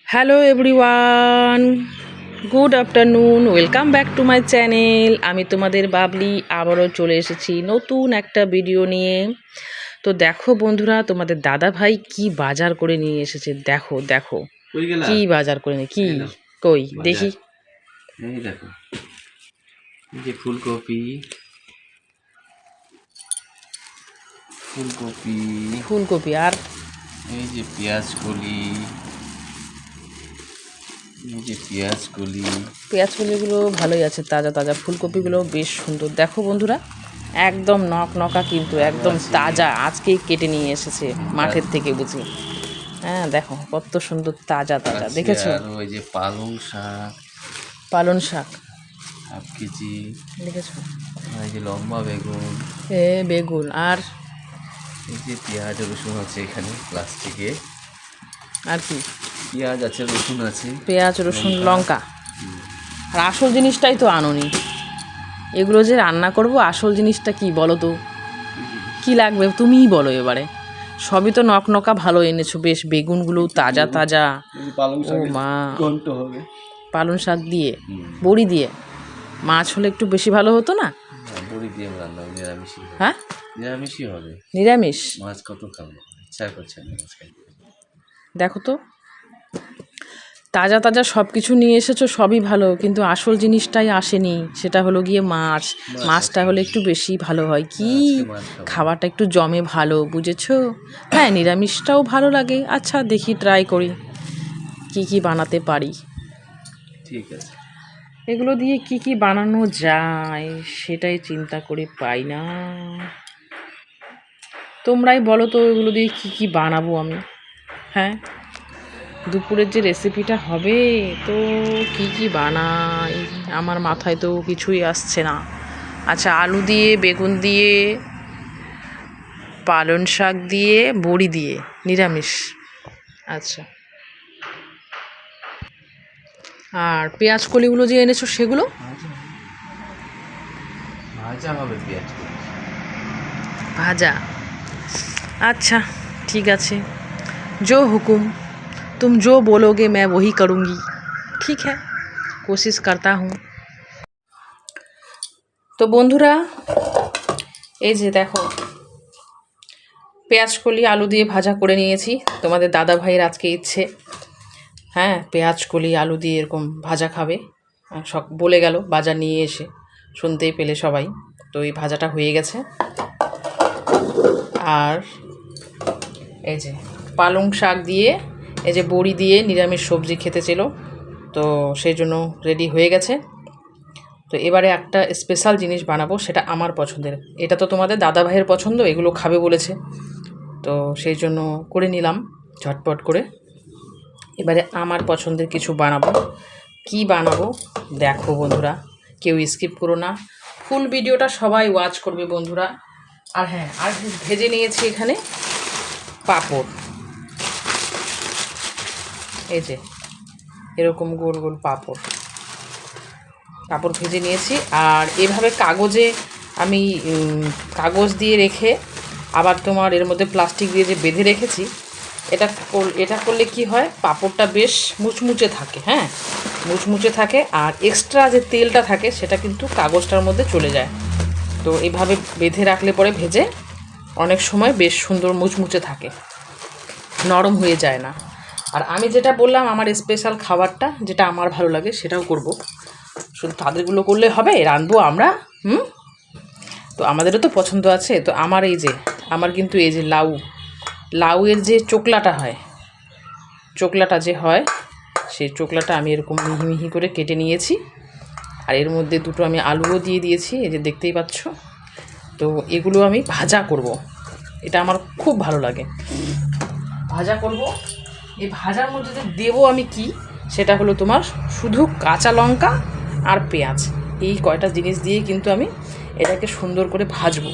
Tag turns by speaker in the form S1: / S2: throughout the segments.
S1: Hello everyone, good afternoon, welcome back to my channel. আমি তোমাদের বাবলি আবারও চলে এসেছি নতুন একটা ভিডিও নিয়ে। তো দেখো বন্ধুরা, তোমাদের দাদা ভাই কি বাজার করে নিয়ে এসেছে। দেখো দেখো কি বাজার করে নিয়ে, কি কই দেখি।
S2: এই দেখো, এই যে ফুলকপি ফুলকপি
S1: ফুলকপি আর
S2: এই যে পেঁয়াজ কলি, এই যে পেঁয়াজ
S1: কলিগুলো ভালোই আছে, তাজা তাজা। ফুলকপিগুলো বেশ সুন্দর। দেখো বন্ধুরা, একদম নকনকা, কিন্তু একদম তাজা, আজকেই কেটে নিয়ে এসেছে মাঠের থেকে বুঝি। হ্যাঁ দেখো কত সুন্দর তাজা তাজা, দেখেছো?
S2: আর ওই যে
S1: পালং শাক
S2: হাফ কেজি,
S1: দেখেছো?
S2: এই যে লম্বা বেগুন,
S1: বেগুন আর
S2: এই যে পেঁয়াজ রসুন আছে এখানে প্লাস্টিকে।
S1: আর কি?
S2: পেঁয়াজ আছে, রসুন আছে,
S1: পেঁয়াজ রসুন লঙ্কা। আর আসল জিনিসটাই তো আনোনি। এগুলো যে রান্না করব, আসল জিনিসটা কি বলো তো? কি লাগবে তুমিই বলো এবারে। সবই তো নকনকা ভালো এনেছো, বেশ বেগুনগুলো তাজা তাজা। ও মা, পালং শাক দিয়ে বড়ি দিয়ে মাছ হলে একটু বেশি ভালো হতো না?
S2: বড়ি দিয়ে রান্না নিরামিষ।
S1: হ্যাঁ,
S2: নিরামিষই হবে।
S1: নিরামিষ।
S2: মাছ কত খাবো, ইচ্ছা করছে না মাছ খাইতে।
S1: দেখো তো, তাজা তাজা সব কিছু নিয়ে এসেছো, সবই ভালো, কিন্তু আসল জিনিসটাই আসেনি। সেটা হলো গিয়ে মাছ। মাছটা হলে একটু বেশি ভালো হয়, কি খাবারটা একটু জমে ভালো, বুঝেছো? হ্যাঁ, নিরামিষটাও ভালো লাগে। আচ্ছা দেখি, ট্রাই করি কি কি বানাতে পারি।
S2: ঠিক আছে,
S1: এগুলো দিয়ে কি কি বানানো যায় সেটাই চিন্তা করে পাই না। তোমরাই বলো তো, এগুলো দিয়ে কি কি বানাবো আমি। হ্যাঁ, দুপুরের যে রেসিপিটা হবে, তো কি কি বানাই আমার মাথায় তো কিছুই আসছে না। আচ্ছা, আলু দিয়ে, বেগুন দিয়ে, পালং শাক দিয়ে, বড়ি দিয়ে, নিরামিষ। আচ্ছা, আর পেঁয়াজ কলিগুলো যে এনেছো সেগুলো
S2: ভাজা হবে, পেঁয়াজ
S1: ভাজা। अच्छा ठीक আছে, जो हुकुम, तुम जो बोलोगे मैं वही करूँगी। ठीक है, कोशिश करता हूँ। তো বন্ধুরা, এই যে দেখো, পেঁয়াজ কলি আলু দিয়ে ভাজা করে নিয়েছি। তোমাদের দাদা ভাইয়ের আজকে ইচ্ছে, হ্যাঁ, পেঁয়াজ কলি আলু দিয়ে এরকম ভাজা খাবে। সব বলে গেল বাজার নিয়ে এসে, শুনতেই পেলে সবাই। তো এই ভাজাটা হয়ে গেছে। আর এই যে পালং শাক দিয়ে, এই যে বড়ি দিয়ে নিরামিষ সবজি খেতে ছিল, তো সেই জন্য রেডি হয়ে গেছে। তো এবারে একটা স্পেশাল জিনিস বানাবো, সেটা আমার পছন্দের। এটা তো তোমাদের দাদা ভাইয়ের পছন্দ, এগুলো খাবে বলেছে, তো সেই জন্য করে নিলাম ঝটপট করে। এবারে আমার পছন্দের কিছু বানাবো। কি বানাবো দেখো বন্ধুরা, কেউ স্কিপ করো না, ফুল ভিডিওটা সবাই ওয়াচ করবে বন্ধুরা। আর হ্যাঁ, আর ভেজে নিয়েছি এখানে পাঁপড়। এই যে এরকম গোল গোল পাঁপড় ভেজে নিয়েছি। আর এভাবে কাগজে আমি কাগজ দিয়ে রেখে, আবার তোমার এর মধ্যে প্লাস্টিক দিয়ে যে বেঁধে রেখেছি, এটা করলে কি হয়, পাঁপড়টা বেশ মুচমুচে থাকে। হ্যাঁ, মুচমুচে থাকে, আর এক্সট্রা যে তেলটা থাকে সেটা কিন্তু কাগজটার মধ্যে চলে যায়। তো এইভাবে বেঁধে রাখলে পরে ভেজে অনেক সময় বেশ সুন্দর মুচমুচে থাকে, নরম হয়ে যায় না। আর আমি যেটা বললাম, আমার স্পেশাল খাবারটা যেটা আমার ভালো লাগে সেটাও করব। শুধু তাদেরগুলো করলে হবে, রাঁধবো আমরা। তো আমাদেরও তো পছন্দ আছে। তো আমার কিন্তু এই যে লাউয়ের যে চোকলাটা হয়, চোকলাটা যে হয়, সেই চোকলাটা আমি এরকম মিহি মিহি করে কেটে নিয়েছি। আর এর মধ্যে দুটো আমি আলুও দিয়ে দিয়েছি, এই যে দেখতেই পাচ্ছ। তো এগুলো আমি ভাজা করব, এটা আমার খুব ভালো লাগে, ভাজা করব। এই ভাজার মধ্যে যে দেবো আমি কি, সেটা হলো তোমার শুধু কাঁচা লঙ্কা আর পেঁয়াজ। এই কয়টা জিনিস দিয়ে কিন্তু আমি এটাকে সুন্দর করে ভাজবো।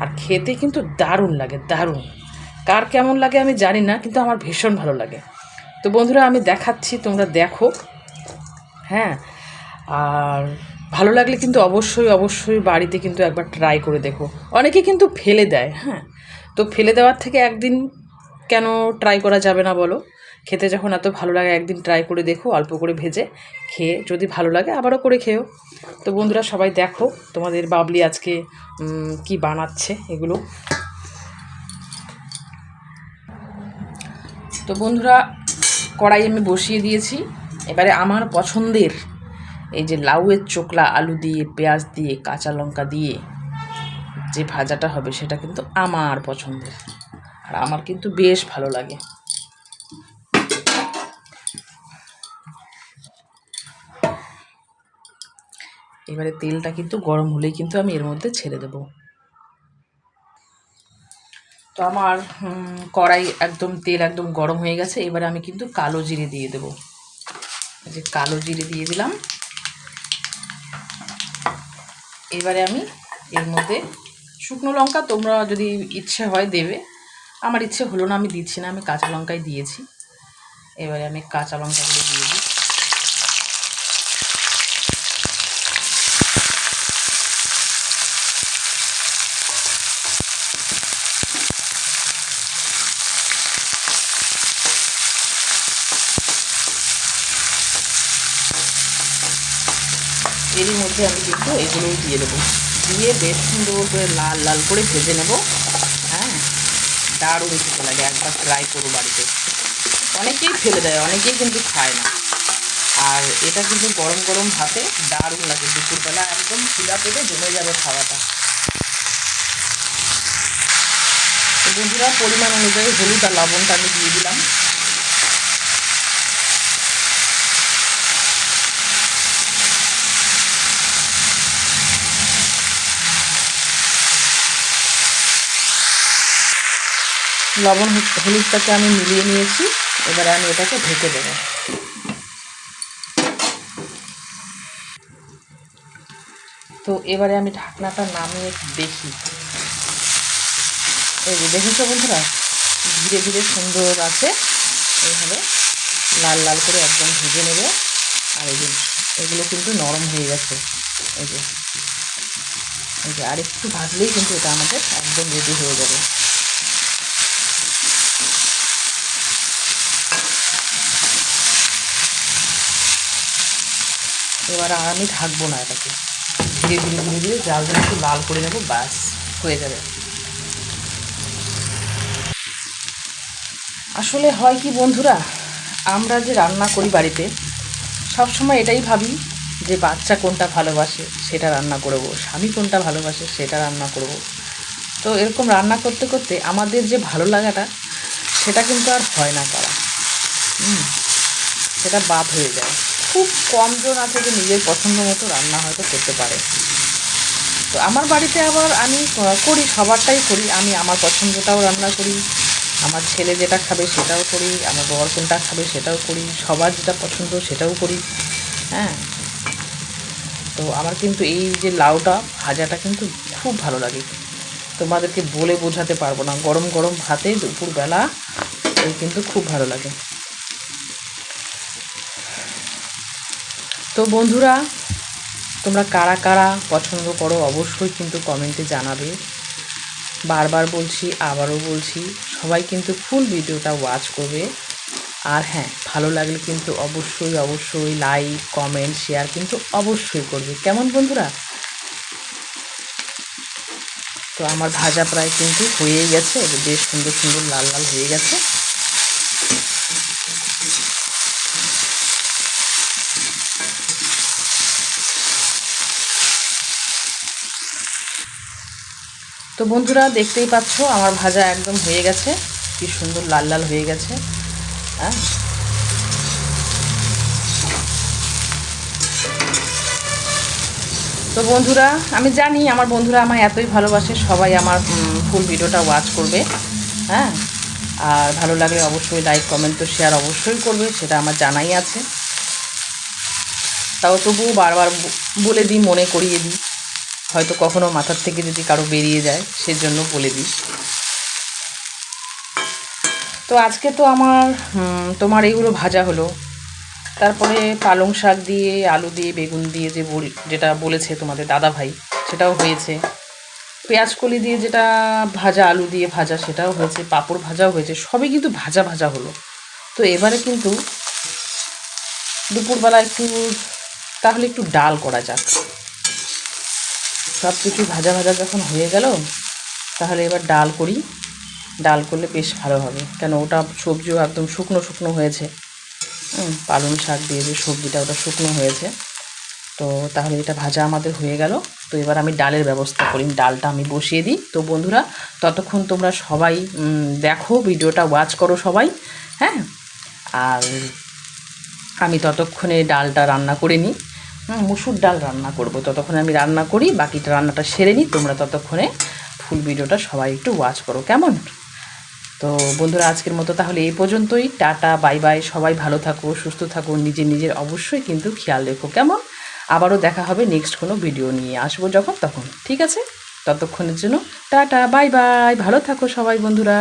S1: আর খেতে কিন্তু দারুণ লাগে, দারুণ। কার কেমন লাগে আমি জানি না, কিন্তু আমার ভীষণ ভালো লাগে। তো বন্ধুরা, আমি দেখাচ্ছি, তোমরা দেখো। হ্যাঁ, আর ভালো লাগলে কিন্তু অবশ্যই অবশ্যই বাড়িতে কিন্তু একবার ট্রাই করে দেখো। অনেকে কিন্তু ফেলে দেয়, হ্যাঁ, তো ফেলে দেওয়ার থেকে একদিন কেন ট্রাই করা যাবে না বলো? খেতে যখন এত ভালো লাগে একদিন ট্রাই করে দেখো, অল্প করে ভেজে খেয়ে যদি ভালো লাগে আবারও করে খেও। তো বন্ধুরা সবাই দেখো তোমাদের বাবলি আজকে কি বানাচ্ছে এগুলো। তো বন্ধুরা কড়াই আমি বসিয়ে দিয়েছি। এবারে আমার পছন্দের এই যে লাউয়ের চোকলা আলু দিয়ে পেঁয়াজ দিয়ে কাঁচা লঙ্কা দিয়ে যে ভাজাটা হবে সেটা কিন্তু আমার পছন্দের, আর আমার কিন্তু বেশ ভালো লাগে। এবারে তেলটা কিন্তু গরম হলেই কিন্তু আমি এর মধ্যে ছেড়ে দেব। তো আমার কড়াই একদম তেল একদম গরম হয়ে গেছে। এবারে আমি কিন্তু কালো জিরে দিয়ে দেব। এই যে কালো জিরে দিয়ে দিলাম। এবারে আমি এর মধ্যে শুকনো লঙ্কা তোমরা যদি ইচ্ছে হয় দেবে, আমার ইচ্ছে হলো না, আমি দিচ্ছি না, আমি কাঁচা লঙ্কাই দিয়েছি। এবারে আমি কাঁচা লঙ্কাগুলো দিয়ে দিই। এরই মধ্যে আমি কিন্তু এগুলোও দিয়ে দেবো, দিয়ে বেশ সুন্দর করে লাল লাল করে ভেজে নেব। হ্যাঁ, দারুণ খেতে লাগে, একবার ট্রাই করো বাড়িতে। অনেকেই ফেলে দেয়, অনেকেই কিন্তু খায় না। আর এটা কিন্তু গরম গরম ভাতে দারুণ লাগে, দুপুরবেলা একদম খিদা পেটে জমে যাবে খাওয়াটা। তো বন্ধুরা পরিমাণ অনুযায়ী হলুদ আর লবণটা আমি দিয়ে দিলাম। লবণ হলুদটাকে আমি মিলিয়ে নিয়েছি। এবারে আমি এটাকে ঢেকে দেবো। তো এবারে আমি ঢাকনাটা নামিয়ে দেখি। এই যে দেখেছো বন্ধুরা, ধীরে ধীরে সুন্দর আছে। এইভাবে লাল লাল করে একদম ভেজে নেবে। আর এই যে এগুলো কিন্তু নরম হয়ে গেছে। এই যে এই যে আর একটু ভাজলেই কিন্তু এটা আমাদের একদম রেডি হয়ে যাবে। এবার আর আমি ঢাকবো না, এটাকে ধীরে ধীরে ধীরে ধীরে জালটা একটু লাল করে নেবো, ব্যাস হয়ে যাবে। আসলে হয় কি বন্ধুরা, আমরা যে রান্না করি বাড়িতে সবসময় এটাই ভাবি যে বাচ্চা কোনটা ভালোবাসে সেটা রান্না করব, স্বামী কোনটা ভালোবাসে সেটা রান্না করব। তো এরকম রান্না করতে করতে আমাদের যে ভালো লাগাটা সেটা কিন্তু আর হয় না করা। সেটা বাদ হয়ে যায়। খুব কম জন আছে যে নিজের পছন্দ মতো রান্না হয়তো করতে পারে। তো আমার বাড়িতে আবার আমি করি, সবারটাই করি। আমি আমার পছন্দটাও রান্না করি, আমার ছেলে যেটা খাবে সেটাও করি, আমার বর কোনটা খাবে সেটাও করি, সবার যেটা পছন্দ সেটাও করি। হ্যাঁ, তো আমার কিন্তু এই যে লাউটা ভাজাটা কিন্তু খুব ভালো লাগে, তোমাদেরকে বলে বোঝাতে পারবো না। গরম গরম ভাতে দুপুরবেলা এই কিন্তু খুব ভালো লাগে। তো বন্ধুরা তোমরা কারা কারা পছন্দ করো অবশ্যই কিন্তু কমেন্টে জানাবে। বারবার বলছি, আবারও বলছি, সবাই কিন্তু ফুল ভিডিওটা ওয়াচ করবে। আর হ্যাঁ, ভালো লাগলে কিন্তু অবশ্যই অবশ্যই লাইক কমেন্ট শেয়ার কিন্তু অবশ্যই করবে, কেমন বন্ধুরা? তো আমার ভাজা প্রায় কিন্তু হয়েই গেছে, বেশ সুন্দর সুন্দর লাল লাল হয়ে গেছে। তো বন্ধুরা দেখতেই পাচ্ছ আমার ভাজা একদম হয়ে গেছে, কি সুন্দর লাল লাল হয়ে গেছে। হ্যাঁ, তো বন্ধুরা আমি জানি আমার বন্ধুরা আমায় এতই ভালোবাসে, সবাই আমার ফুল ভিডিওটা ওয়াচ করবে। হ্যাঁ, আর ভালো লাগলে অবশ্যই লাইক কমেন্ট তো শেয়ার অবশ্যই করবে, সেটা আমার জানাই আছে। তাও তবুও বারবার বলে দিই, মনে করিয়ে দিই, হয়তো কখনো মাথার থেকে যদি কারো বেরিয়ে যায় সেজন্য বলে দিই। তো আজকে তো আমার তোমার এইগুলো ভাজা হলো, তারপরে পালং শাক দিয়ে আলু দিয়ে বেগুন দিয়ে যেটা বলেছে তোমাদের দাদা ভাই সেটাও হয়েছে। পেঁয়াজ কলি দিয়ে যেটা ভাজা, আলু দিয়ে ভাজা সেটাও হয়েছে, পাঁপড় ভাজাও হয়েছে, সবই কিন্তু ভাজা ভাজা হলো। তো এবারে কিন্তু দুপুরবেলা তাহলে একটু ডাল করা যাক। সব কিছু ভাজা ভাজা যখন হয়ে গেল, তাহলে এবার ডাল করি। ডাল করলে বেশ ভালো হবে, কেন ওটা সবজিও একদম শুকনো শুকনো হয়েছে। পালং শাক দিয়ে যে সবজিটা, ওটা শুকনো হয়েছে। তো তাহলে এটা ভাজা আমাদের হয়ে গেল। তো এবার আমি ডালের ব্যবস্থা করি, ডালটা আমি বসিয়ে দিই। তো বন্ধুরা, ততক্ষণ তোমরা সবাই দেখো, ভিডিওটা ওয়াচ করো সবাই, হ্যাঁ। আর আমি ততক্ষণে ডালটা রান্না করে নিই। মুসুর ডাল রান্না করব, ততক্ষণে আমি রান্না করি, বাকিটা রান্নাটা সেরে নিই। তোমরা ততক্ষণে ফুল ভিডিওটা সবাই একটু ওয়াচ করো, কেমন? তো বন্ধুরা, আজকের মতো তাহলে এই পর্যন্তই। Tata, bye bye. সবাই ভালো থাকো, সুস্থ থাকো, নিজের অবশ্যই কিন্তু খেয়াল রেখো, কেমন? আবারও দেখা হবে নেক্সট কোনো ভিডিও নিয়ে আসবো তখন, ঠিক আছে? ততক্ষণের জন্য টাটা, বাই বাই। ভালো থাকো সবাই বন্ধুরা।